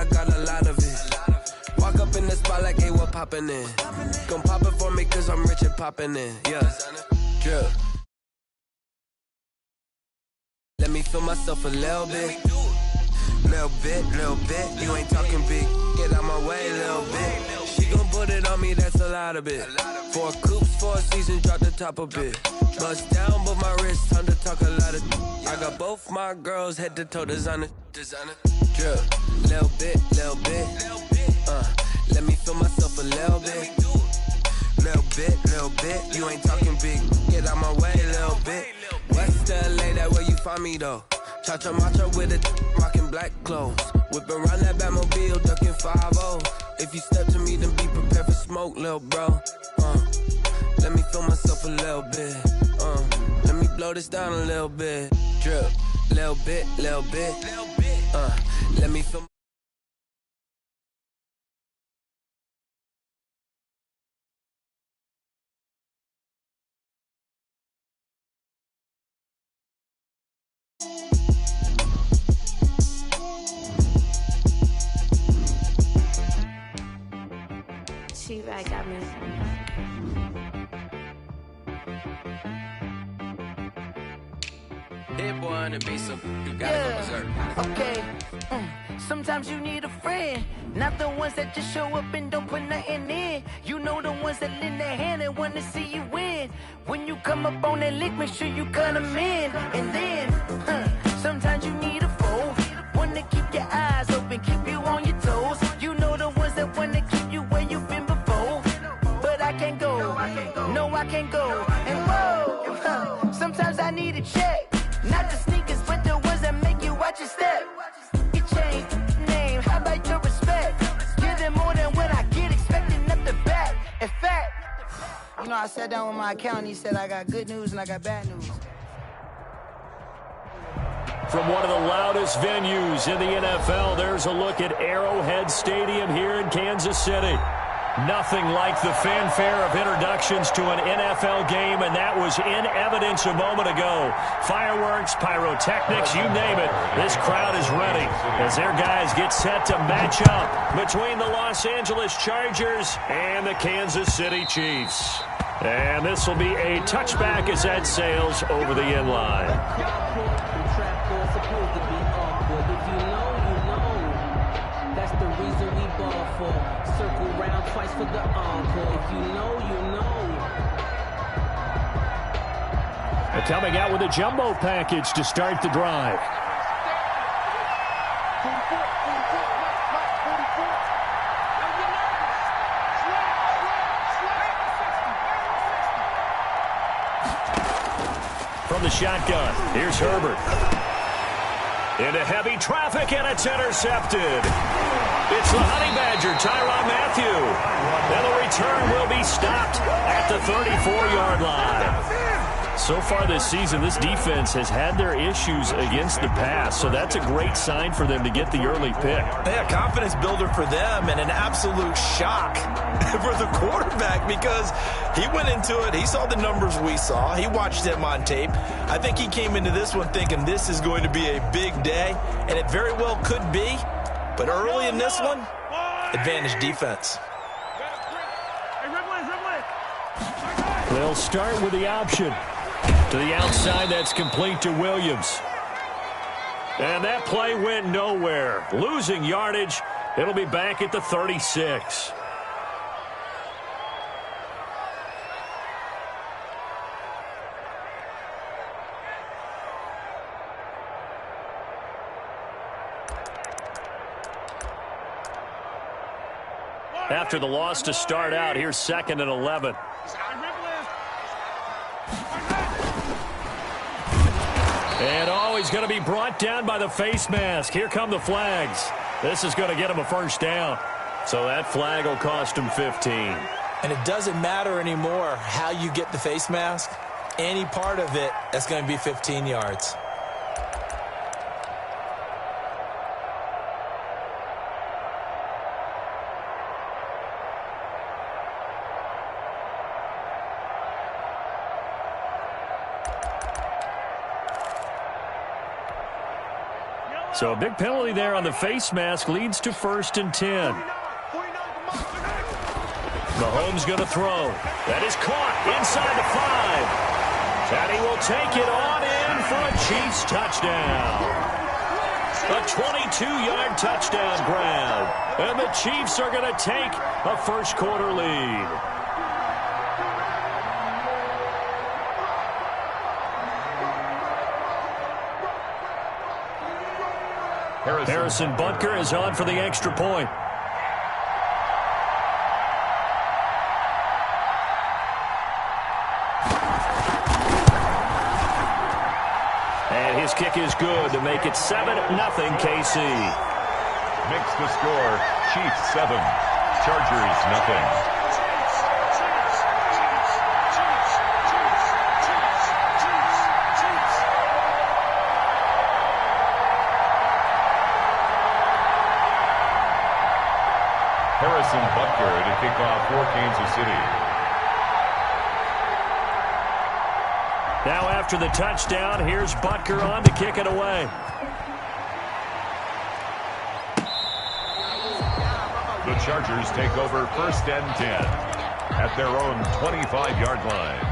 I got a lot of it. Walk up in the spot like, hey, what poppin' in? Gon' pop it for me cause I'm rich and poppin' in. Yeah, drip. Let me feel myself a little bit. Little bit. You ain't talking big. Get out my way, little bit. She gon' put it on me, that's a lot of it. 4 coops, 4 seasons, drop the top a bit. Bust down, but my wrist, time to talk a lot of. I got both my girls head to toe designer. Drip. Little bit. Let me feel myself a little bit. Little bit. You ain't talking big. Get out my way, little bit. West LA, that where you find me though. Cha-cha matcha with it, rockin' black clothes. Whip around that Batmobile, ducking 5-0. If you step to me, then be prepared for smoke, lil' bro. Let me feel myself a little bit. Let me blow this down a little bit. Drip, little bit. Let me feel. She-Rag got me. Hit boy on the beat, so you gotta go berserk. Okay. Sometimes you need a friend, not the ones that just show up and don't put nothing in. You know the ones that lend their hand and wanna see you win. When you come up on that lick, make sure you cut them in. And then, sometimes you need a foe, one to keep your eyes open, keep you on your toes. You know the ones that wanna keep you where you've been before. But I can't go, no I can't go. And whoa, sometimes I need a check. Not the sneakers, but the ones that make you watch your step. You change name, how about your respect? Give them more than what I get, expecting up the back. In fact, you know, I sat down with my accountant, he said I got good news and I got bad news. From one of the loudest venues in the NFL, there's a look at Arrowhead Stadium here in Kansas City. Nothing like the fanfare of introductions to an NFL game, and that was in evidence a moment ago. Fireworks, pyrotechnics, you name it. This crowd is ready as their guys get set to match up between the Los Angeles Chargers and the Kansas City Chiefs. And this will be a touchback as that sails over the end line. For the encore. If you know, you know. They're coming out with a jumbo package to start the drive. From the shotgun, here's Herbert. Into heavy traffic, and it's intercepted. It's the Honey Badger, Tyrann Mathieu. And the return will be stopped at the 34-yard line. So far this season, this defense has had their issues against the pass, so that's a great sign for them to get the early pick. Yeah, confidence builder for them and an absolute shock for the quarterback because he went into it. He saw the numbers we saw. He watched them on tape. I think he came into this one thinking this is going to be a big day, and it very well could be. But early in this one, advantage defense. They'll start with the option. To the outside, that's complete to Williams. And that play went nowhere. Losing yardage. It'll be back at the 36. After the loss to start out, here's 2nd and 11. And he's going to be brought down by the face mask. Here come the flags. This is going to get him a first down. So that flag will cost him 15. And it doesn't matter anymore how you get the face mask. Any part of it, that's going to be 15 yards. So a big penalty there on the face mask leads to 1st and 10. Mahomes going to throw. That is caught inside the 5. And he will take it on in for a Chiefs touchdown. A 22-yard touchdown grab. And the Chiefs are going to take a first-quarter lead. Harrison Butker is on for the extra point. And his kick is good to make it 7-0 KC. Makes the score Chiefs 7, Chargers nothing. Harrison Butker to kick off for Kansas City. Now after the touchdown, here's Butker on to kick it away. The Chargers take over 1st and 10 at their own 25-yard line.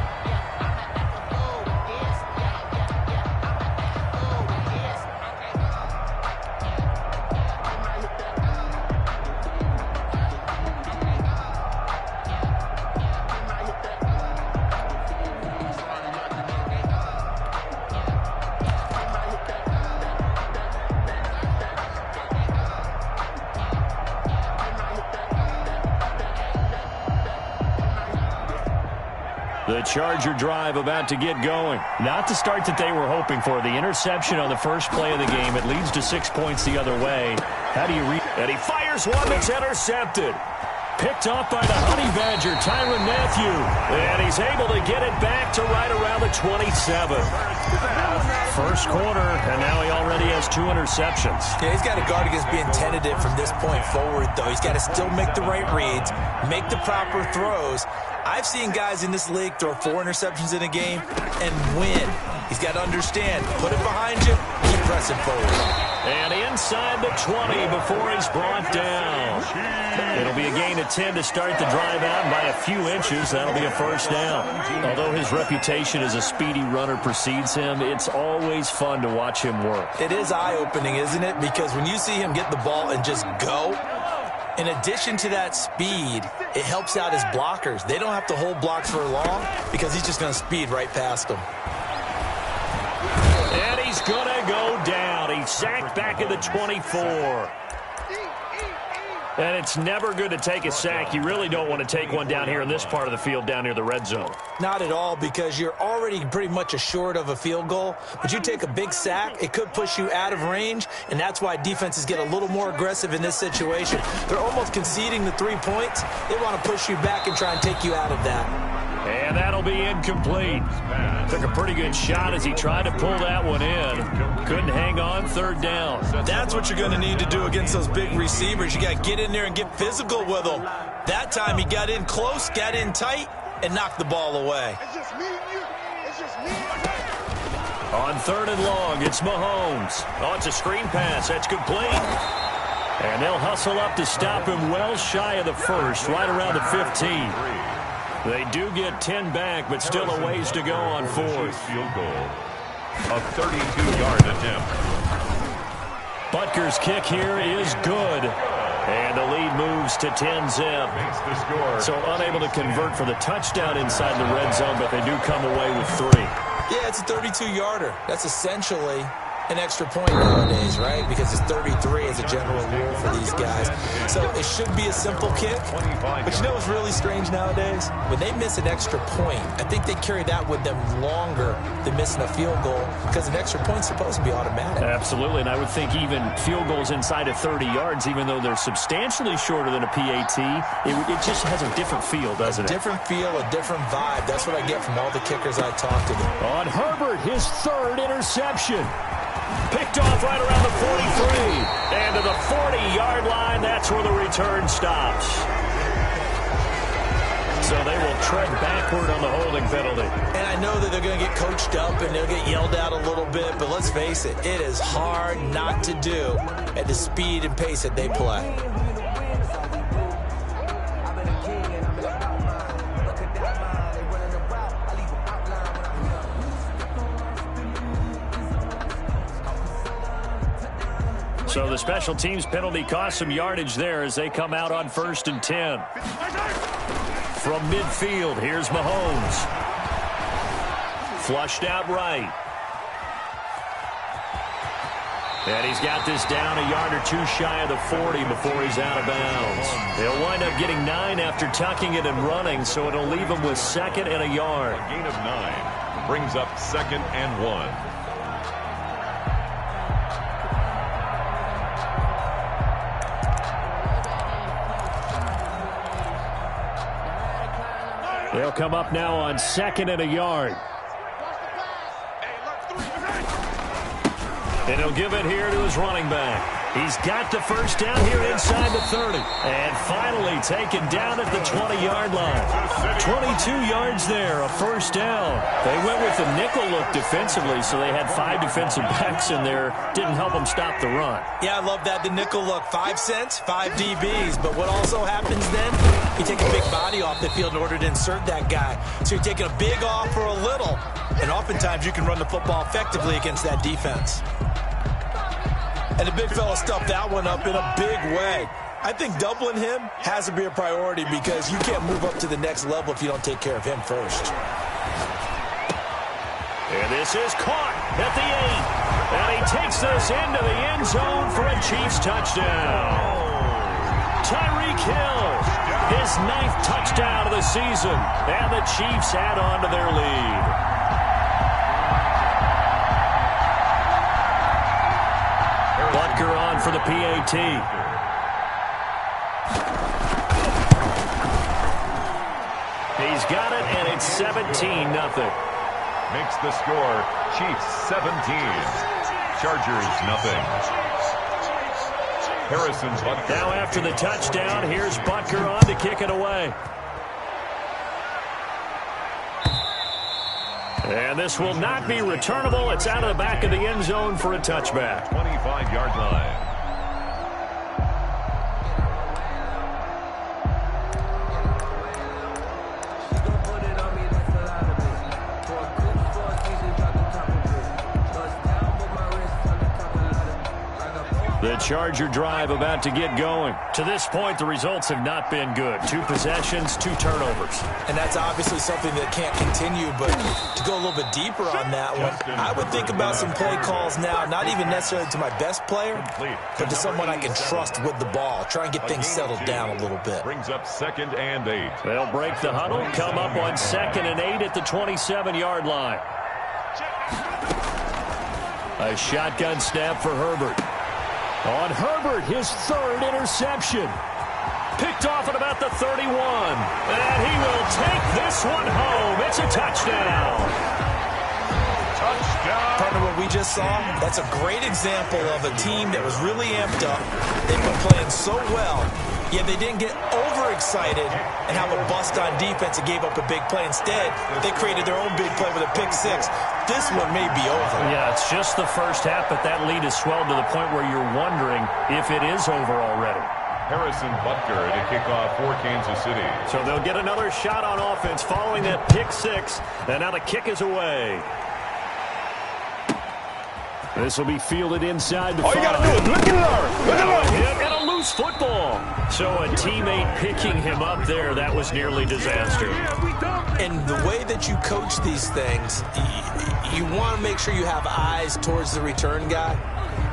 The Charger drive about to get going. Not the start that they were hoping for. The interception on the first play of the game. It leads to 6 points the other way. How do you read? And he fires one that's intercepted. Picked off by the Honey Badger, Tyrann Mathieu. And he's able to get it back to right around the 27. First quarter, and now he already has 2 interceptions. Yeah, he's got to guard against being tentative from this point forward, though. He's got to still make the right reads, make the proper throws. I've seen guys in this league throw 4 interceptions in a game and win. He's got to understand, put it behind you, keep pressing forward. And inside the 20 before he's brought down. It'll be a gain of 10 to start the drive out, and by a few inches, that'll be a first down. Although his reputation as a speedy runner precedes him, it's always fun to watch him work. It is eye-opening, isn't it? Because when you see him get the ball and just go, in addition to that speed, it helps out his blockers. They don't have to hold blocks for long because he's just going to speed right past them. And he's going to go down. He's sacked back at the 24. And it's never good to take a sack. You really don't want to take one down here in this part of the field down near the red zone. Not at all, because you're already pretty much assured of a field goal. But you take a big sack, it could push you out of range, and that's why defenses get a little more aggressive in this situation. They're almost conceding the 3 points. They want to push you back and try and take you out of that. And that'll be incomplete. Took a pretty good shot as he tried to pull that one in. Couldn't hang on, 3rd down. That's what you're going to need to do against those big receivers. You got to get in there and get physical with them. That time he got in close, got in tight, and knocked the ball away. On 3rd and long, it's Mahomes. Oh, it's a screen pass. That's complete. And they'll hustle up to stop him well shy of the 1st, right around the 15. They do get 10 back, but still a ways to go on 4th. Field goal. A 32-yard attempt. Butker's kick here is good. And the lead moves to 10-zip. Makes the score. So unable to convert for the touchdown inside the red zone, but they do come away with 3. Yeah, it's a 32-yarder. That's essentially an extra point nowadays, right? Because it's 33 as a general rule for these guys. So it should be a simple kick. But you know what's really strange nowadays? When they miss an extra point, I think they carry that with them longer than missing a field goal, because an extra point's supposed to be automatic. Absolutely, and I would think even field goals inside of 30 yards, even though they're substantially shorter than a PAT, it just has a different feel, doesn't it? A different feel, a different vibe. That's what I get from all the kickers I talk to. On Herbert, his 3rd interception. Picked off right around the 43. And to the 40-yard line, that's where the return stops. So So they will tread backward on the holding penalty. And I know that they're going to get coached up and they'll get yelled at a little bit, but let's face it, it is hard not to do at the speed and pace that they play. So the special teams penalty cost some yardage there as they come out on 1st and 10. From midfield, here's Mahomes. Flushed out right. And he's got this down a yard or two shy of the 40 before he's out of bounds. They'll wind up getting 9 after tucking it and running, so it'll leave them with 2nd and a yard. A gain of 9 brings up 2nd and 1. They'll come up now on 2nd and a yard. And he'll give it here to his running back. He's got the first down here inside the 30. And finally taken down at the 20-yard line. 22 yards there, a first down. They went with the nickel look defensively, so they had 5 defensive backs in there. Didn't help them stop the run. Yeah, I love that, the nickel look. 5 cents, 5 DBs. But what also happens then, you take a big body off the field in order to insert that guy. So you're taking a big off for a little. And oftentimes you can run the football effectively against that defense. And the big fella stuffed that one up in a big way. I think doubling him has to be a priority because you can't move up to the next level if you don't take care of him first. And this is caught at the 8. And he takes this into the end zone for a Chiefs touchdown. Tyreek Hill, his 9th touchdown of the season. And the Chiefs add on to their lead. Butker on for the PAT. He's got it, and it's 17-0. Makes the score Chiefs 17, Chargers nothing. Harrison Butker. Now after the touchdown, here's Butker on to kick it away. And this will not be returnable. It's out of the back of the end zone for a touchback. 25-yard line. The Charger drive about to get going. To this point, the results have not been good. 2 possessions, 2 turnovers. And that's obviously something that can't continue, but to go a little bit deeper on that one, I would think about some play calls now, not even necessarily to my best player, but to someone I can trust with the ball. Try and get things settled down a little bit. Brings up 2nd and 8. They'll break the huddle, come up on 2nd and 8 at the 27-yard line. A shotgun snap for Herbert. On Herbert, his 3rd interception. Picked off at about the 31. And he will take this one home. It's a touchdown. Touchdown. Partner, what we just saw, that's a great example of a team that was really amped up. They've been playing so well, yet they didn't get overexcited and have a bust on defense and gave up a big play. Instead, they created their own big play with a pick 6. This one may be over. Yeah, it's just the first half, but that lead has swelled to the point where you're wondering if it is over already. Harrison Butker to kick off for Kansas City. So they'll get another shot on offense following that pick 6, and now the kick is away. This will be fielded inside the 5. All you got to do is look at him. And a loose football. So a teammate picking him up there, that was nearly disaster. And the way that you coach these things, you want to make sure you have eyes towards the return guy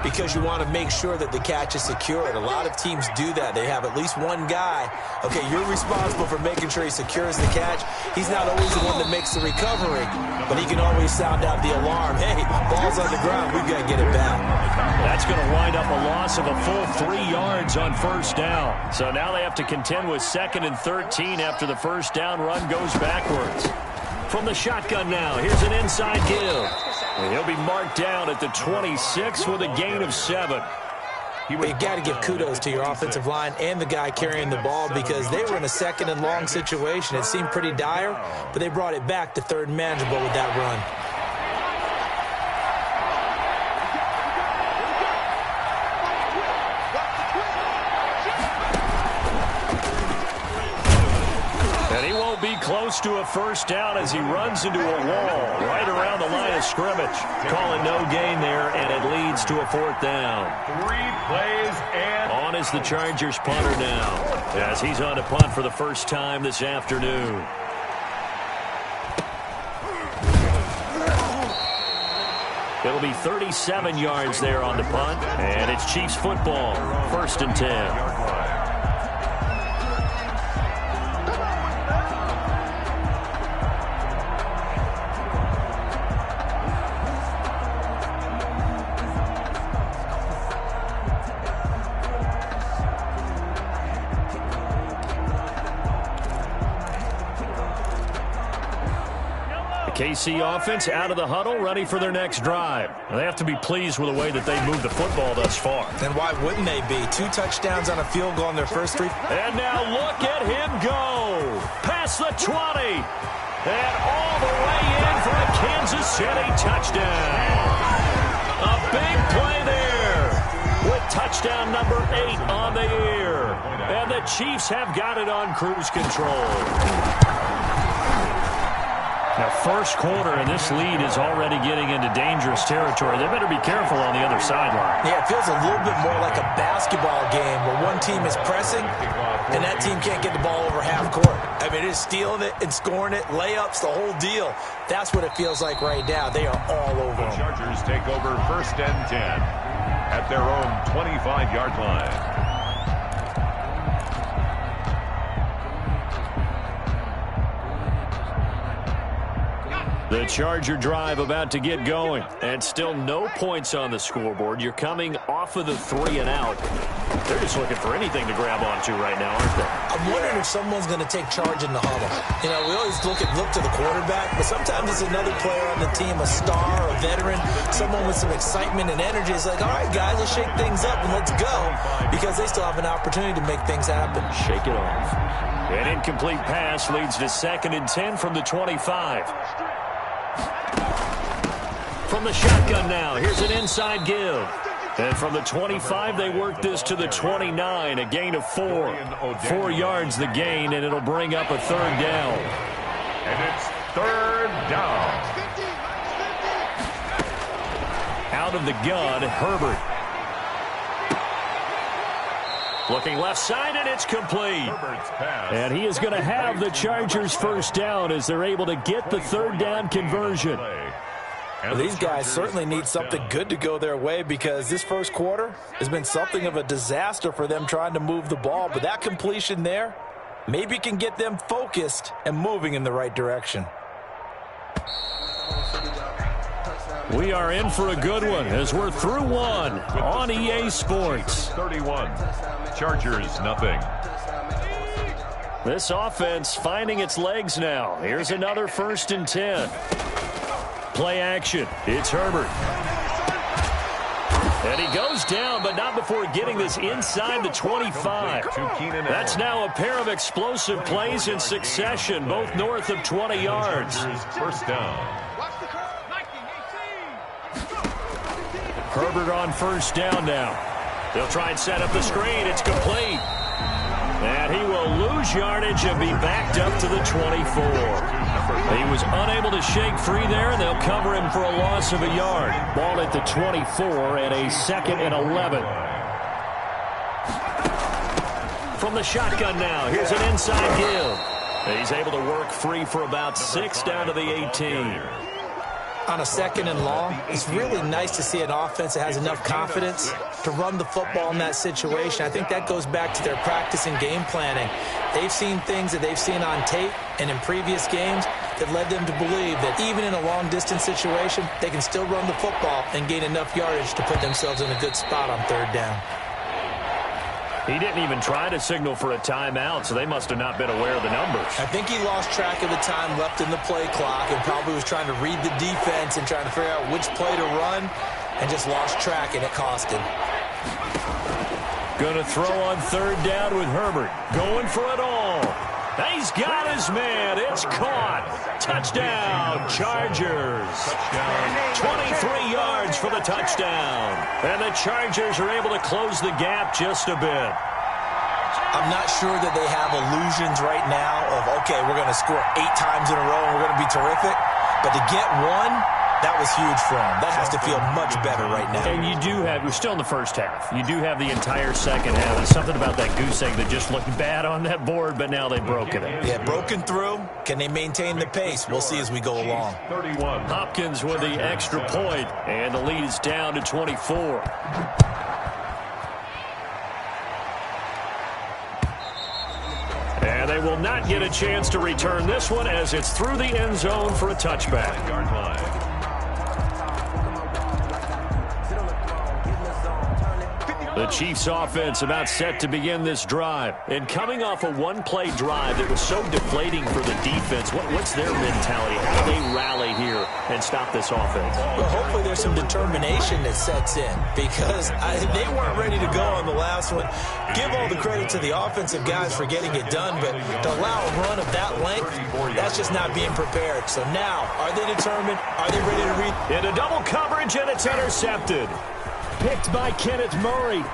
because you want to make sure that the catch is secured. A lot of teams do that. They have at least one guy. Okay, you're responsible for making sure he secures the catch. He's not always the one that makes the recovery, but he can always sound out the alarm. Hey, ball's on the ground. We've got to get it back. That's going to wind up a loss of a full 3 yards on first down. So now they have to contend with 2nd and 13 after the first down run goes backwards. From the shotgun now, here's an inside give. And he'll be marked down at the 26 with a gain of 7. he would... You got to give kudos to your offensive line and the guy carrying the ball because they were in a second and long situation. It seemed pretty dire, but they brought it back to third and manageable with that run. Be close to a first down as he runs into a wall right around the line of scrimmage. Calling no gain there, and it leads to a fourth down. 3 plays and... On is the Chargers punter now, as he's on to punt for the first time this afternoon. It'll be 37 yards there on the punt, and it's Chiefs football, 1st and 10. KC offense out of the huddle, ready for their next drive. They have to be pleased with the way that they moved the football thus far. And why wouldn't they be? 2 touchdowns on a field goal in their first 3. And now look at him go. Past the 20. And all the way in for a Kansas City touchdown. A big play there with touchdown number 8 on the year. And the Chiefs have got it on cruise control. Now, first quarter, and this lead is already getting into dangerous territory. They better be careful on the other sideline. Yeah, it feels a little bit more like a basketball game where one team is pressing and that team can't get the ball over half court. I mean, it is stealing it and scoring it, layups, the whole deal. That's what it feels like right now. They are all over them. The Chargers take over 1st and 10 at their own 25-yard line. The Charger drive about to get going, and still no points on the scoreboard. You're coming off of the 3 and out. They're just looking for anything to grab onto right now, aren't they? I'm wondering if someone's going to take charge in the huddle. You know, we always look to the quarterback, but sometimes it's another player on the team, a star, a veteran, someone with some excitement and energy. It's like, all right, guys, let's shake things up and let's go, because they still have an opportunity to make things happen. Shake it off. An incomplete pass leads to 2nd and 10 from the 25. From the shotgun now, here's an inside give. And from the 25, they work this to the 29, a gain of 4. 4 yards the gain, and it'll bring up a 3rd down. And it's 3rd down. Out of the gun, Herbert. Looking left side, and it's complete. And he is going to have the Chargers' first down as they're able to get the 3rd down conversion. Well, these guys certainly need something good to go their way because this first quarter has been something of a disaster for them trying to move the ball. But that completion there maybe can get them focused and moving in the right direction. We are in for a good one as we're through one on EA Sports. 31. Chargers, nothing. This offense finding its legs now. Here's another 1st and 10. Play action. It's Herbert. And he goes down, but not before getting this inside the 25. That's now a pair of explosive plays in succession, both north of 20 yards. First down. Herbert on 1st down now. They'll try and set up the screen. It's complete. And he will lose yardage and be backed up to the 24. He was unable to shake free there, and they'll cover him for a loss of a yard. Ball at the 24 and a 2nd and 11. From the shotgun now, here's an inside give. He's able to work free for about 6 down to the 18. On a 2nd and long, it's really nice to see an offense that has enough confidence to run the football in that situation. I think that goes back to their practice and game planning. They've seen things that they've seen on tape and in previous games that led them to believe that even in a long-distance situation, they can still run the football and gain enough yardage to put themselves in a good spot on 3rd down. He didn't even try to signal for a timeout, so they must have not been aware of the numbers. I think he lost track of the time left in the play clock and probably was trying to read the defense and trying to figure out which play to run and just lost track, and it cost him. Going to throw on third down with Herbert. Going for it all. He's got his man. It's caught. Touchdown, Chargers. 23 yards for the touchdown. And the Chargers are able to close the gap just a bit. I'm not sure that they have illusions right now of, okay, we're going to score 8 times in a row and we're going to be terrific. But to get one, that was huge for them. That has to feel much better right now. And you do have, we're still in the first half. You do have the entire second half. There's something about that goose egg that just looked bad on that board, but now they've broken it. Yeah, broken through. Can they maintain the pace? We'll see as we go along. Hopkins with the extra point, and the lead is down to 24. And they will not get a chance to return this one as it's through the end zone for a touchback. The Chiefs offense about set to begin this drive. And coming off a one-play drive that was so deflating for the defense, what's their mentality? How do they rally here and stop this offense? Well, hopefully there's some determination that sets in because they weren't ready to go on the last one. Give all the credit to the offensive guys for getting it done, but to allow a run of that length, that's just not being prepared. So now, are they determined? Are they ready to read? Into double coverage, and it's intercepted. Picked by Kenneth Murray.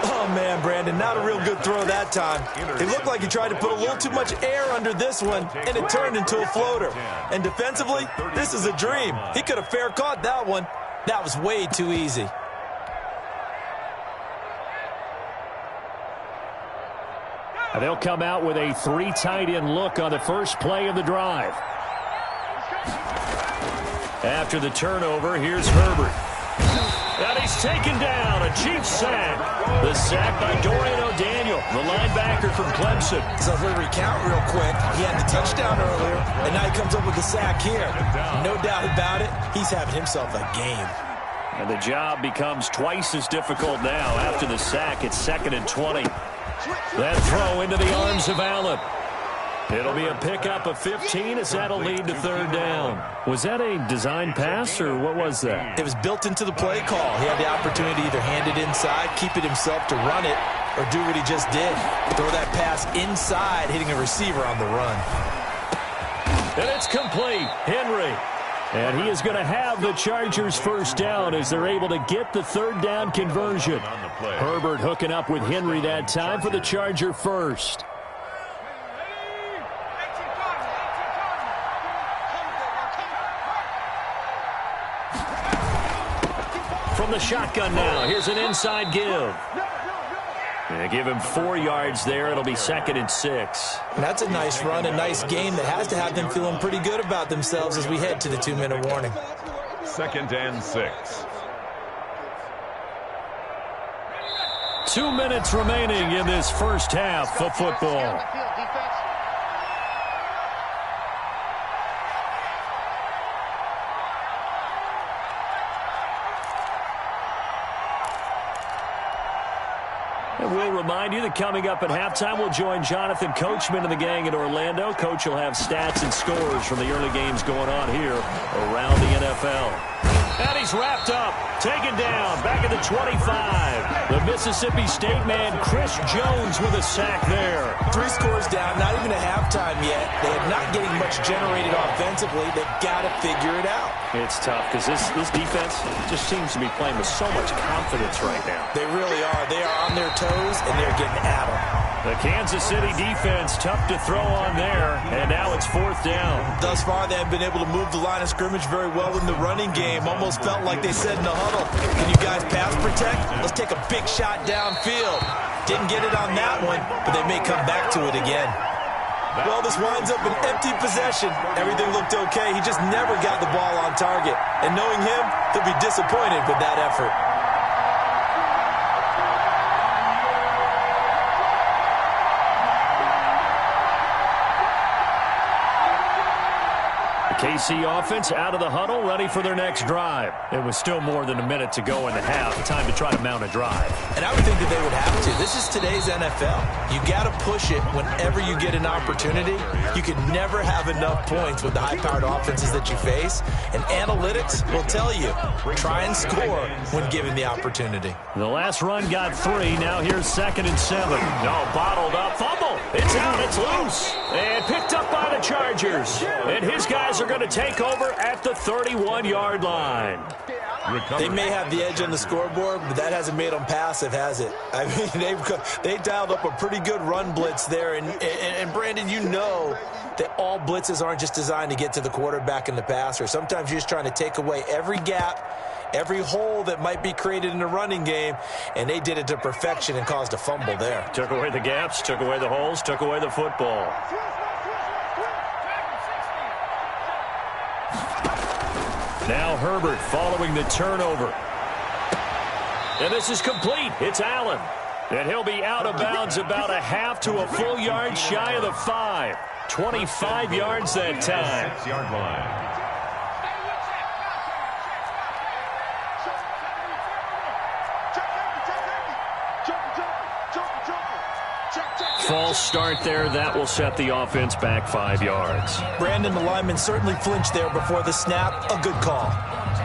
Oh, man, Brandon, not a real good throw that time. It looked like he tried to put a little too much air under this one, and it turned into a floater. And defensively, this is a dream. He could have fair caught that one. That was way too easy. And they'll come out with a 3 tight end look on the first play of the drive. After the turnover, here's Herbert. And he's taken down. A Chiefs sack. The sack by Dorian O'Daniel, the linebacker from Clemson. So if we recount real quick, he had the touchdown earlier, and now he comes up with the sack here. No doubt about it, he's having himself a game. And the job becomes twice as difficult now. After the sack, it's 2nd and 20. That throw into the arms of Allen. It'll be a pickup of 15 as that'll lead to third down. Was that a design pass, or what was that? It was built into the play call. He had the opportunity to either hand it inside, keep it himself to run it, or do what he just did. Throw that pass inside, hitting a receiver on the run. And it's complete. Henry. And he is going to have the Chargers first down as they're able to get the third down conversion. Herbert hooking up with Henry that time for the Charger first. From the shotgun now, here's an inside give. They give him 4 yards there. It'll be 2nd and 6. That's a nice run, a nice game that has to have them feeling pretty good about themselves as we head to the 2-minute warning. 2nd and 6. 2 minutes remaining in this first half of football. And we'll remind you that coming up at halftime, we'll join Jonathan Coachman and the gang in Orlando. Coach will have stats and scores from the early games going on here around the NFL. And he's wrapped up, taken down, back at the 25. The Mississippi State man, Chris Jones, with a sack there. 3 scores down, not even a halftime yet. They are not getting much generated offensively. They've got to figure it out. It's tough because this defense just seems to be playing with so much confidence right now. They really are. They are on their toes, and they're getting at them. The Kansas City defense tough to throw on there, and now it's 4th down. Thus far, they have been able to move the line of scrimmage very well in the running game. Almost felt like they said in the huddle, can you guys pass protect? Let's take a big shot downfield. Didn't get it on that one, but they may come back to it again. Well, this winds up an empty possession. Everything looked okay. He just never got the ball on target. And knowing him, he'll be disappointed with that effort. KC offense out of the huddle, ready for their next drive. It was still more than a minute to go in the half. Time to try to mount a drive. And I would think that they would have to. This is today's NFL. You got to push it whenever you get an opportunity. You can never have enough points with the high-powered offenses that you face. And analytics will tell you, try and score when given the opportunity. The last run got 3. Now here's 2nd and 7. No, bottled up. Fumble. It's out. It's loose. And picked up by the Chargers. And his guys are going to take over at the 31-yard line. They may have the edge on the scoreboard, but that hasn't made them passive, has it? I mean, they dialed up a pretty good run blitz there. And Brandon, you know that all blitzes aren't just designed to get to the quarterback and the passer. Sometimes you're just trying to take away every gap, every hole that might be created in the running game, and they did it to perfection and caused a fumble there. Took away the gaps, took away the holes, took away the football. Now Herbert following the turnover. And this is complete. It's Allen. And he'll be out of bounds about a half to a full yard shy of the 5. 25 yards that time. 6-yard line. False start there. That will set the offense back 5 yards. Brandon, the lineman certainly flinched there before the snap. A good call.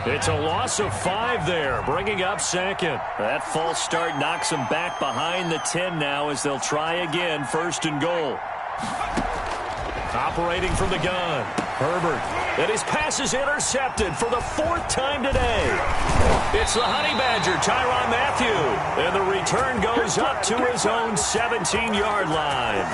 It's a loss of 5 there, bringing up 2nd. That false start knocks them back behind the 10 now as they'll try again, 1st and goal. Operating from the gun, Herbert. And his pass is intercepted for the 4th time today. It's the Honey Badger, Tyrann Mathieu. And the return goes up to his own 17-yard line.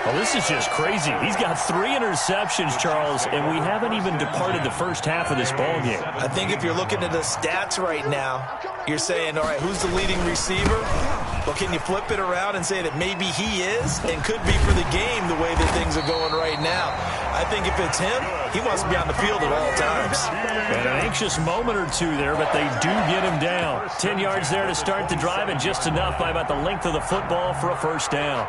Well, this is just crazy. He's got 3 interceptions, Charles, and we haven't even departed the first half of this ballgame. I think if you're looking at the stats right now, you're saying, all right, who's the leading receiver? Well, can you flip it around and say that maybe he is and could be for the game the way that things are going right now? I think if it's him, he wants to be on the field at all times. And an anxious moment or two there, but they do get him down. 10 yards there to start the drive, and just enough by about the length of the football for a first down.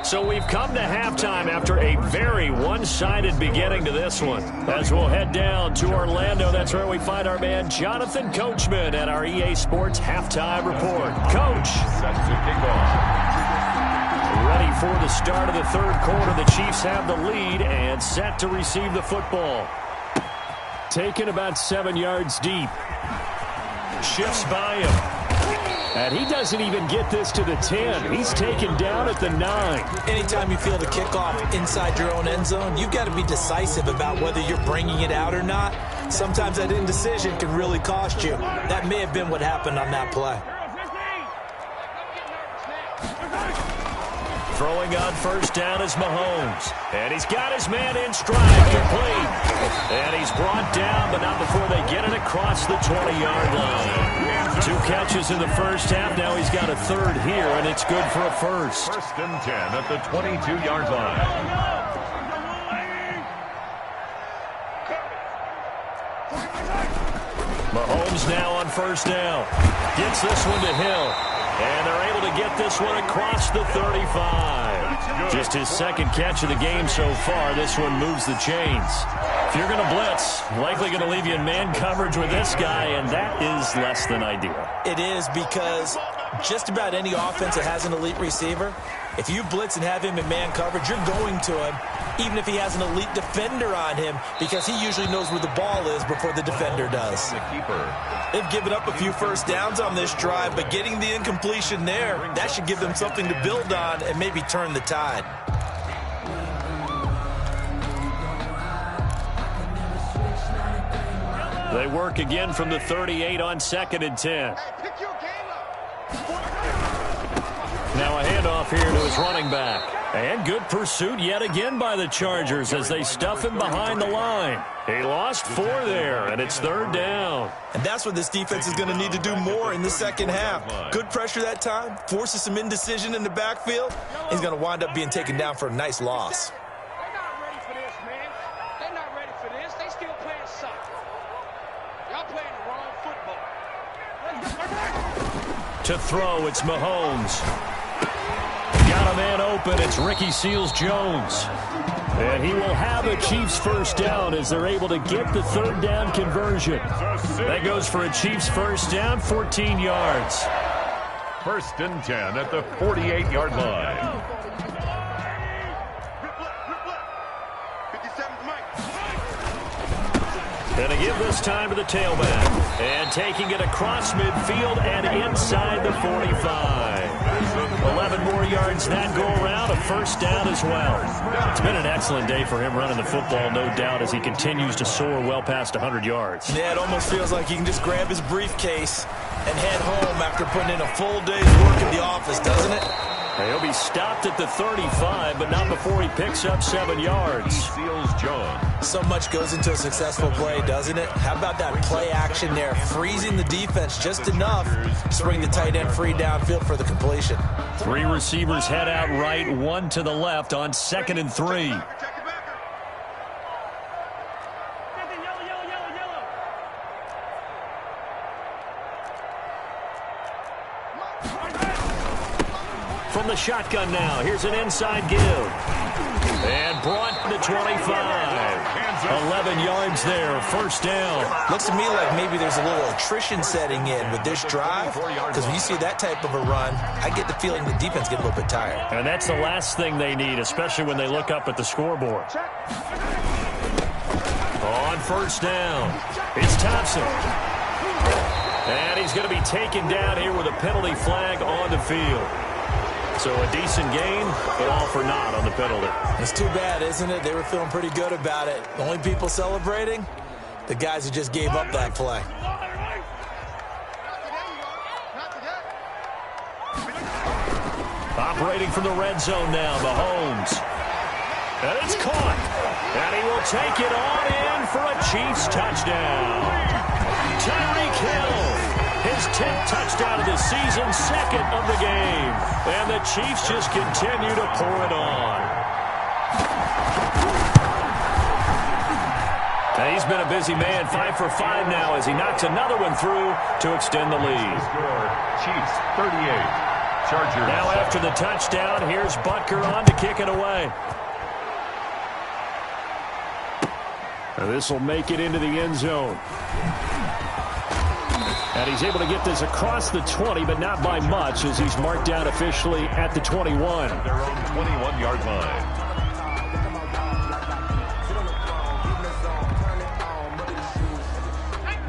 So we've come to halftime after a very one-sided beginning to this one. As we'll head down to Orlando, that's where we find our man Jonathan Coachman at our EA Sports Halftime Report. Coach. Set to kick off. Ready for the start of the 3rd quarter. The Chiefs have the lead and set to receive the football. Taken about 7 yards deep. Shifts by him. And he doesn't even get this to the 10. He's taken down at the 9. Anytime you feel the kickoff inside your own end zone, you've got to be decisive about whether you're bringing it out or not. Sometimes that indecision can really cost you. That may have been what happened on that play. Throwing on first down is Mahomes. And he's got his man in stride, complete. And he's brought down, but not before they get it across the 20-yard line. 2 catches in the first half. Now he's got a 3rd here, and it's good for a first. 1st and 10 at the 22-yard line. Mahomes now on first down. Gets this one to Hill. And they're able to get this one across the 35. Just his 2nd catch of the game so far. This one moves the chains. If you're going to blitz, likely going to leave you in man coverage with this guy, and that is less than ideal. It is, because just about any offense that has an elite receiver, if you blitz and have him in man coverage, you're going to him, even if he has an elite defender on him, because he usually knows where the ball is before the defender does. The keeper. They've given up a few first downs on this drive, but getting the incompletion there, that should give them something to build on and maybe turn the tide. They work again from the 38 on 2nd and 10. Now a handoff here to his running back. And good pursuit yet again by the Chargers as they stuff him behind the line. He lost 4 there, and it's 3rd down. And that's what this defense is going to need to do more in the second half. Good pressure that time, forces some indecision in the backfield. He's going to wind up being taken down for a nice loss. They're not ready for this, man. They're not ready for this. They still playing soccer. Y'all playing the wrong football. To throw, it's Mahomes. Got a man open. It's Ricky Seals-Jones. And he will have a Chiefs first down as they're able to get the 3rd down conversion. That goes for a Chiefs first down, 14 yards. 1st and 10 at the 48-yard line. Going to give this time to the tailback. And taking it across midfield and inside the 45. 11 more yards that go around, a first down as well. It's been an excellent day for him running the football, no doubt, as he continues to soar well past 100 yards. Yeah, it almost feels like he can just grab his briefcase and head home after putting in a full day's work in the office, doesn't it? He'll be stopped at the 35, but not before he picks up 7 yards. Seals-Jones. So much goes into a successful play, doesn't it? How about that play action there, freezing the defense just enough to bring the tight end free downfield for the completion. 3 receivers head out right, 1 to the left on 2nd and 3. From the shotgun now, here's an inside give. And brought to 25. 11 yards there, first down. Looks to me like maybe there's a little attrition setting in with this drive, because when you see that type of a run, I get the feeling the defense get a little bit tired. And that's the last thing they need, especially when they look up at the scoreboard. On first down, it's Thompson. And he's going to be taken down here with a penalty flag on the field. So a decent gain, but all for naught on the penalty. It's too bad, isn't it? They were feeling pretty good about it. The only people celebrating, the guys who just gave up that play. Operating from the red zone now, Mahomes. And it's caught. And he will take it on in for a Chiefs touchdown. Tyreek Hill. His 10th touchdown of the season, 2nd of the game. And the Chiefs just continue to pour it on. And he's been a busy man, 5 for 5 now as he knocks another one through to extend the lead. Chiefs 38. Chargers. Now after the touchdown, here's Butker on to kick it away. And this will make it into the end zone. And he's able to get this across the 20, but not by much, as he's marked down officially at the 21. Their own 21-yard line.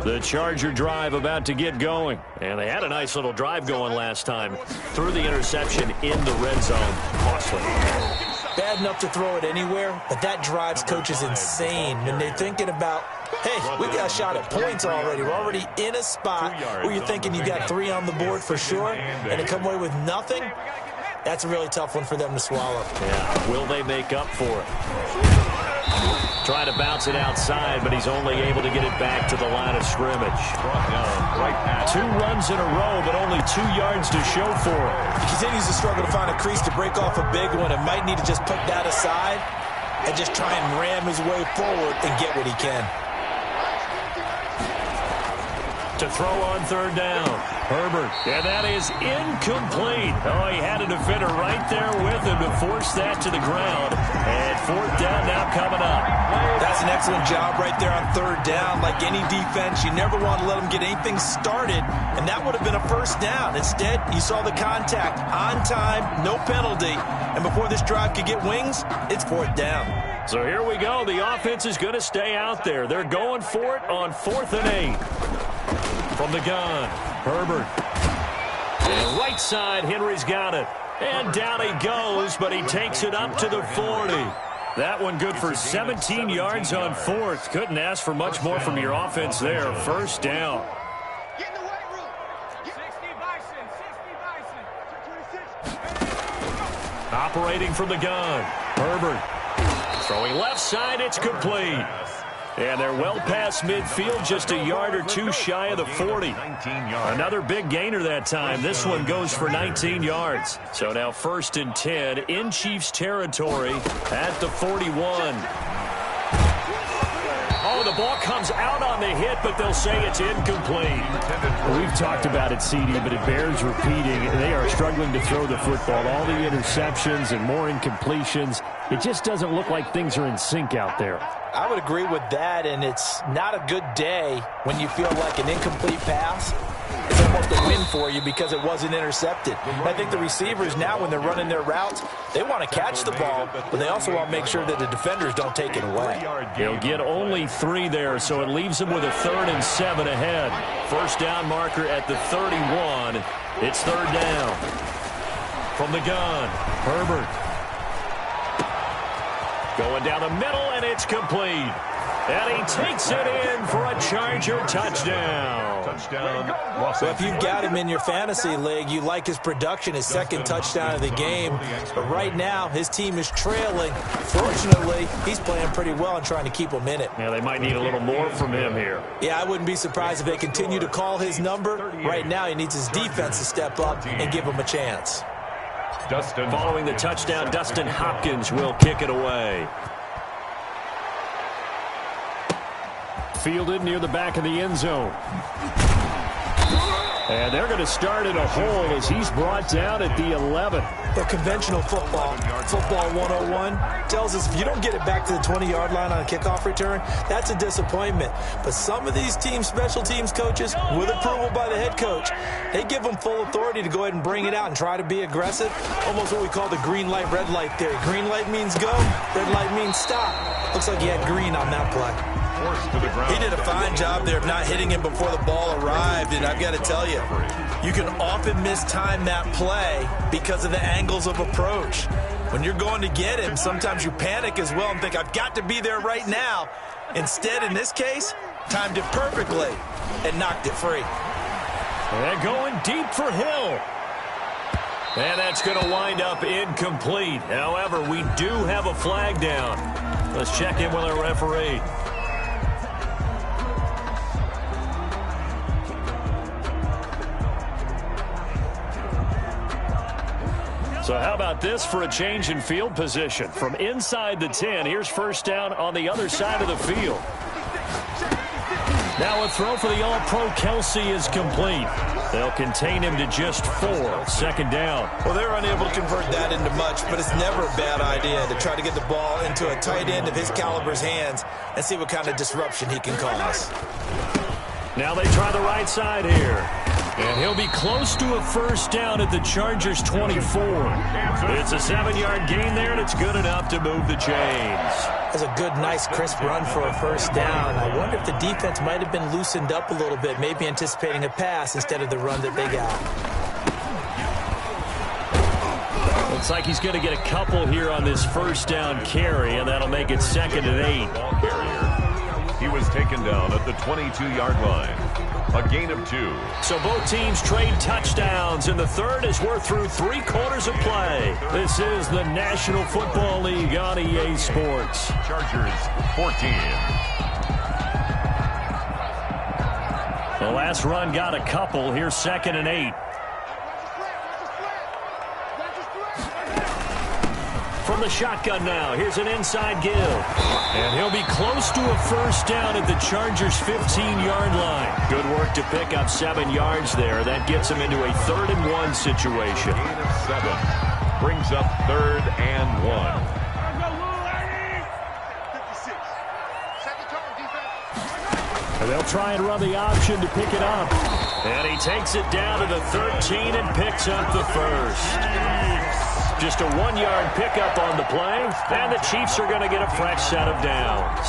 The Charger drive about to get going. And they had a nice little drive going last time. Threw the interception in the red zone. Costly. Bad enough to throw it anywhere, but that drives coaches insane when they're thinking about, hey, we got a shot at points already. We're already in a spot where you're thinking you got 3 on the board for sure, and to come away with nothing, that's a really tough one for them to swallow. Yeah, will they make up for it? Trying to bounce it outside, but he's only able to get it back to the line of scrimmage. 2 runs in a row, but only 2 yards to show for it. He continues to struggle to find a crease to break off a big one and might need to just put that aside and just try and ram his way forward and get what he can. To throw on 3rd down. Herbert. And that is incomplete. Oh, he had a defender right there with him to force that to the ground. And 4th down now coming up. That's an excellent job right there on 3rd down. Like any defense, you never want to let them get anything started. And that would have been a first down. Instead, you saw the contact on time, no penalty. And before this drive could get wings, it's 4th down. So here we go. The offense is going to stay out there. They're going for it on 4th and 8. From the gun, Herbert. And right side, Henry's got it. And down he goes, but he takes it up to the 40. That one good for 17 yards on 4th. Couldn't ask for much more from your offense there. First down. Get in the weight room. 60 Bison. operating from the gun. Herbert throwing left side. It's complete. And they're well past midfield, just a yard or two shy of the 40. Another big gainer that time. This one goes for 19 yards. So now 1st and 10 in Chiefs territory at the 41. Oh, the ball comes out on the hit, but they'll say it's incomplete. We've talked about it, CD, but it bears repeating. They are struggling to throw the football. All the interceptions and more incompletions. It just doesn't look like things are in sync out there. I would agree with that, and it's not a good day when you feel like an incomplete pass is almost a win for you because it wasn't intercepted. And I think the receivers now, when they're running their routes, they want to catch the ball, but they also want to make sure that the defenders don't take it away. He'll get only 3 there, so it leaves him with a 3rd and 7 ahead. First down marker at the 31. It's 3rd down. From the gun, Herbert. Going down the middle, and it's complete. And he takes it in for a Charger touchdown. Well, if you've got him in your fantasy league, you like his production, his 2nd touchdown of the game. But right now, his team is trailing. Fortunately, he's playing pretty well and trying to keep them in it. Yeah, they might need a little more from him here. Yeah, I wouldn't be surprised if they continue to call his number. Right now, he needs his defense to step up and give him a chance. Following the touchdown, Dustin Hopkins will kick it away. Fielded near the back of the end zone. And they're going to start in a hole as he's brought down at the 11. The conventional football 101, tells us if you don't get it back to the 20-yard line on a kickoff return, that's a disappointment. But some of these special teams coaches, with approval by the head coach, they give them full authority to go ahead and bring it out and try to be aggressive. Almost what we call the green light, red light theory. Green light means go, red light means stop. Looks like he had green on that play. He did a fine job there of not hitting him before the ball arrived, and I've got to tell you, you can often mistime that play because of the angles of approach. When you're going to get him, sometimes you panic as well and think, I've got to be there right now. Instead, in this case, timed it perfectly and knocked it free. And going deep for Hill. And that's going to wind up incomplete. However, we do have a flag down. Let's check in with our referee. So how about this for a change in field position? From inside the 10, here's 1st down on the other side of the field. Now a throw for the All-Pro Kelsey is complete. They'll contain him to just 4. 2nd down. Well, they're unable to convert that into much, but it's never a bad idea to try to get the ball into a tight end of his caliber's hands and see what kind of disruption he can cause. Now they try the right side here. And he'll be close to a 1st down at the Chargers' 24. It's a 7-yard gain there, and it's good enough to move the chains. That's a good, nice, crisp run for a 1st down. I wonder if the defense might have been loosened up a little bit, maybe anticipating a pass instead of the run that they got. Looks like he's going to get a couple here on this 1st down carry, and that'll make it 2nd and 8. He was taken down at the 22-yard line. A gain of 2. So both teams trade touchdowns, and the 3rd as we're through 3 quarters of play. This is the National Football League on EA Sports. Chargers 14. The last run got a couple. Here's 2nd and 8. From the shotgun now, here's an inside give. And he'll be close to a 1st down at the Chargers' 15-yard line. Good work to pick up 7 yards there. That gets him into a 3rd and 1 situation. Gain of 7. Brings up 3rd and 1. And they'll try and run the option to pick it up. And he takes it down to the 13 and picks up the 1st. Just a 1-yard pickup on the play, and the Chiefs are going to get a fresh set of downs.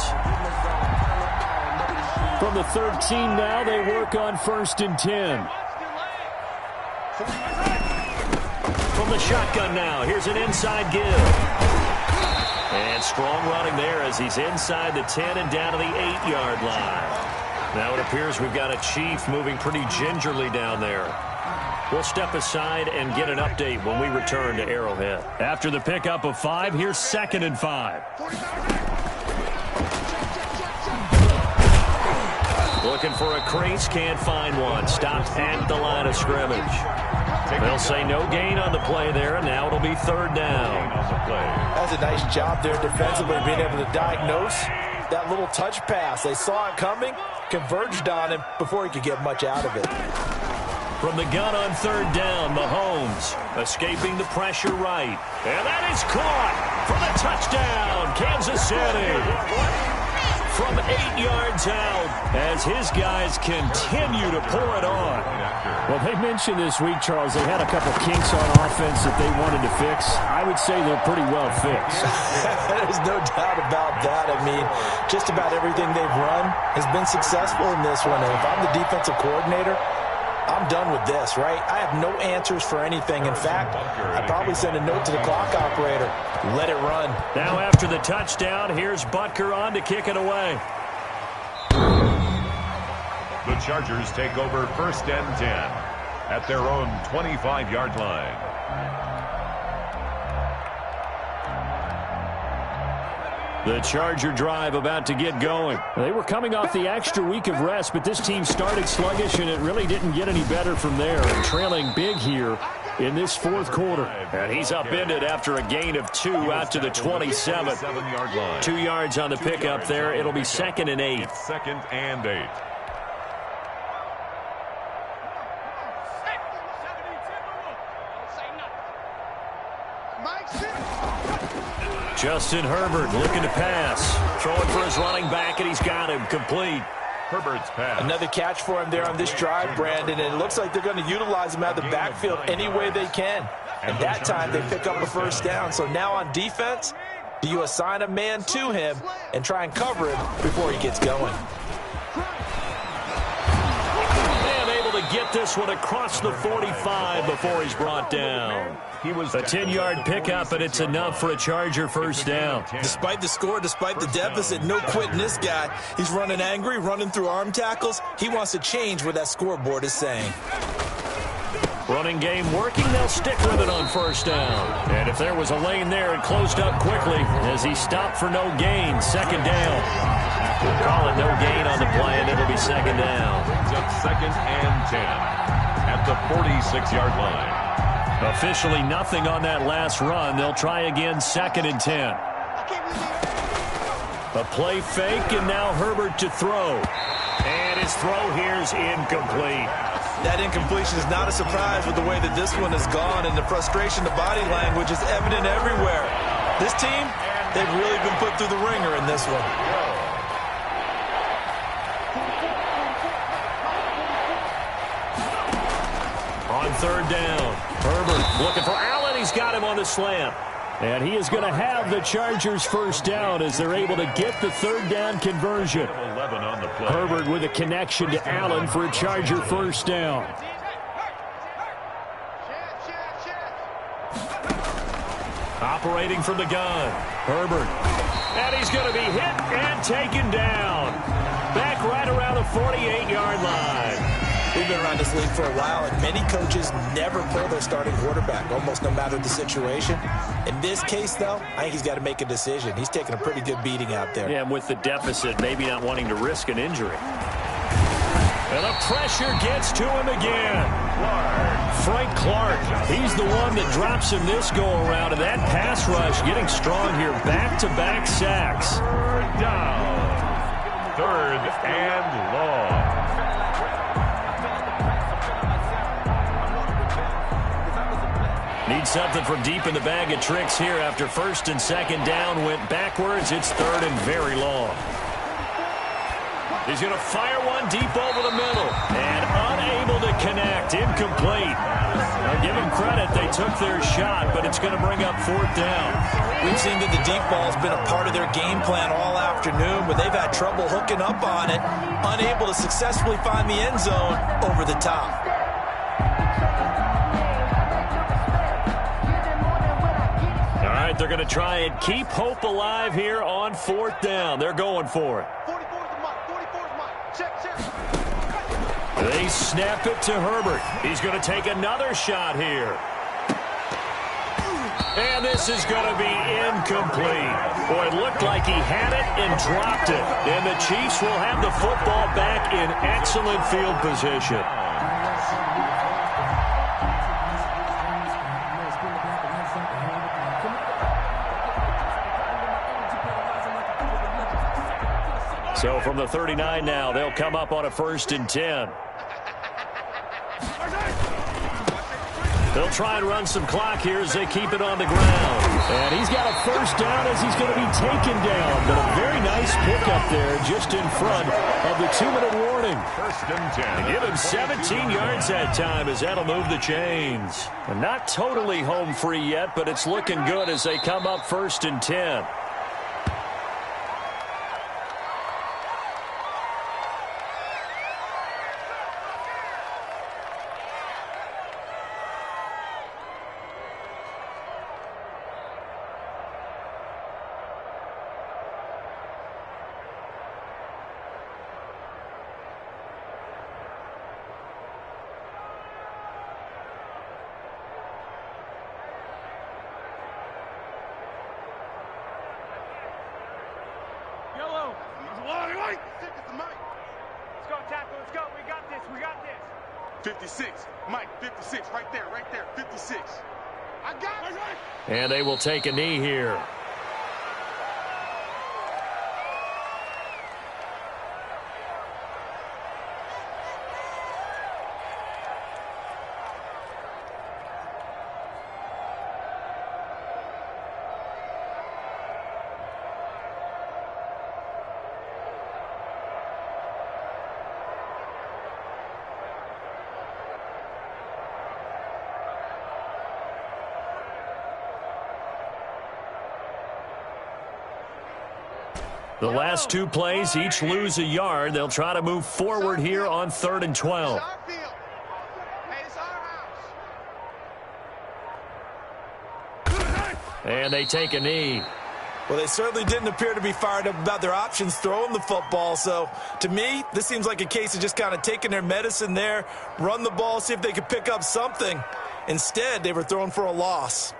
From the 13 now, they work on 1st and 10. From the shotgun now, here's an inside give. And strong running there as he's inside the 10 and down to the 8-yard line. Now it appears we've got a Chief moving pretty gingerly down there. We'll step aside and get an update when we return to Arrowhead. After the pickup of 5, here's 2nd and 5. Looking for a crease, can't find one. Stopped at the line of scrimmage. They'll say no gain on the play there, and now it'll be 3rd down. That's a nice job there defensively, being able to diagnose that little touch pass. They saw it coming, converged on him before he could get much out of it. From the gun on 3rd down, Mahomes escaping the pressure right. And that is caught for the touchdown, Kansas City. From 8 yards out as his guys continue to pour it on. Well, they mentioned this week, Charles, they had a couple kinks on offense that they wanted to fix. I would say they're pretty well fixed. There's no doubt about that. I mean, just about everything they've run has been successful in this one. And if I'm the defensive coordinator, I'm done with this, right? I have no answers for anything. In fact, I'd probably send a note to the clock operator. Let it run. Now after the touchdown, here's Butker on to kick it away. The Chargers take over 1st and 10 at their own 25-yard line. The Charger drive about to get going. They were coming off the extra week of rest, but this team started sluggish, and it really didn't get any better from there. And trailing big here in this 4th quarter. And he's upended after a gain of 2 out to the 27. 2 yards on the pickup there. It'll be 2nd and 8. 2nd and 8. Justin Herbert looking to pass. Throwing for his running back, and he's got him complete. Herbert's pass. Another catch for him there on this drive, Brandon, and it looks like they're going to utilize him out of the backfield any way they can. And that time they pick up a 1st down. So now on defense, do you assign a man to him and try and cover him before he gets going? And able to get this one across the 45 before he's brought down. He was a 10-yard pickup, and it's enough for a Charger 1st down. Despite the score, despite the deficit, no quitting this guy. He's running angry, running through arm tackles. He wants to change what that scoreboard is saying. Running game working, they'll stick with it on 1st down. And if there was a lane there, it closed up quickly as he stopped for no gain. 2nd down. We'll call it no gain on the play, and it'll be 2nd down. Brings up 2nd and 10 at the 46-yard line. Officially nothing on that last run. They'll try again 2nd and 10. A play fake, and now Herbert to throw. And his throw here's incomplete. That incompletion is not a surprise with the way that this one has gone, and the frustration, the body language is evident everywhere. This team, they've really been put through the ringer in this one. On 3rd down, Herbert looking for Allen. He's got him on the slant. And he is going to have the Chargers 1st down as they're able to get the 3rd down conversion. 11 on the play. Herbert with a connection to Allen for a Charger 1st down. Operating from the gun, Herbert. And he's going to be hit and taken down. Back right around the 48-yard line. We've been around this league for a while, and many coaches never pull their starting quarterback, almost no matter the situation. In this case, though, I think he's got to make a decision. He's taking a pretty good beating out there. Yeah, and with the deficit, maybe not wanting to risk an injury. And the pressure gets to him again. Frank Clark, he's the one that drops him this go-around, and that pass rush getting strong here. Back-to-back sacks. 3rd down. 3rd and long. Need something from deep in the bag of tricks here after 1st and 2nd down went backwards. It's 3rd and very long. He's going to fire one deep over the middle and unable to connect. Incomplete. Now give him credit. They took their shot, but it's going to bring up 4th down. We've seen that the deep ball has been a part of their game plan all afternoon, but they've had trouble hooking up on it, unable to successfully find the end zone over the top. They're going to try and keep hope alive here on 4th down. They're going for it. They snap it to Herbert. He's going to take another shot here. And this is going to be incomplete. Boy, it looked like he had it and dropped it. And the Chiefs will have the football back in excellent field position. So from the 39 now, they'll come up on a 1st and 10. They'll try and run some clock here as they keep it on the ground. And he's got a 1st down as he's going to be taken down. But a very nice pickup there just in front of the 2-minute warning. 1st and 10. They give him 17 yards that time as that'll move the chains. And not totally home free yet, but it's looking good as they come up 1st and 10. Let's go, tackle. Let's go. We got this. We got this. 56. Mike, 56. Right there. 56. I got it. And they will take a knee here. The last 2 plays, each lose a yard. They'll try to move forward here on 3rd and 12. And they take a knee. Well, they certainly didn't appear to be fired up about their options throwing the football. So, to me, this seems like a case of just kind of taking their medicine there, run the ball, see if they could pick up something. Instead, they were throwing for a loss.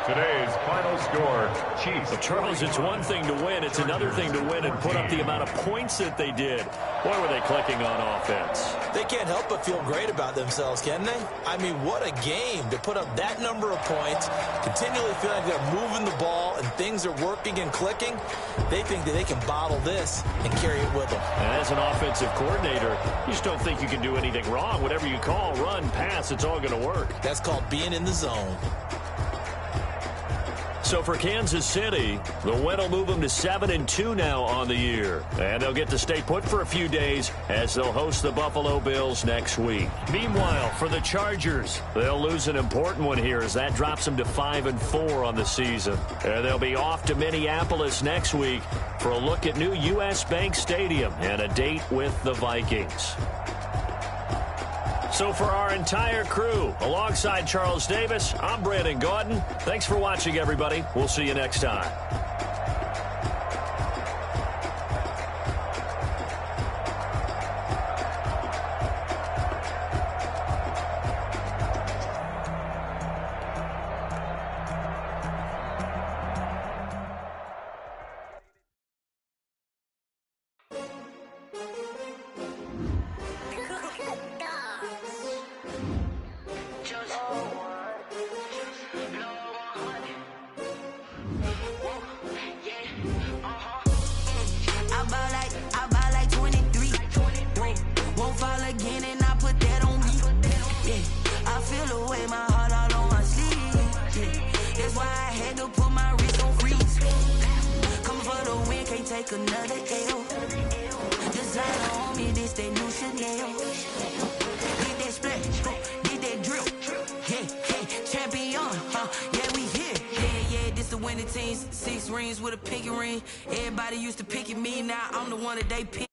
Today's final score, Chiefs. Well, Charles, it's one thing to win. It's another thing to win and put up the amount of points that they did. Boy, were they clicking on offense. They can't help but feel great about themselves, can they? I mean, what a game to put up that number of points, continually feeling like they're moving the ball and things are working and clicking. They think that they can bottle this and carry it with them. And as an offensive coordinator, you just don't think you can do anything wrong. Whatever you call, run, pass, it's all going to work. That's called being in the zone. So for Kansas City, the win will move them to 7-2 now on the year. And they'll get to stay put for a few days as they'll host the Buffalo Bills next week. Meanwhile, for the Chargers, they'll lose an important one here as that drops them to 5-4 on the season. And they'll be off to Minneapolis next week for a look at new U.S. Bank Stadium and a date with the Vikings. So for our entire crew, alongside Charles Davis, I'm Brandon Gaudin. Thanks for watching, everybody. We'll see you next time. Another L. Designer on me, this they new Chanel. Did that splash, did that drip. winning teams, 6 rings with a pinky ring. Everybody used to pick at me, now I'm the one that they pick.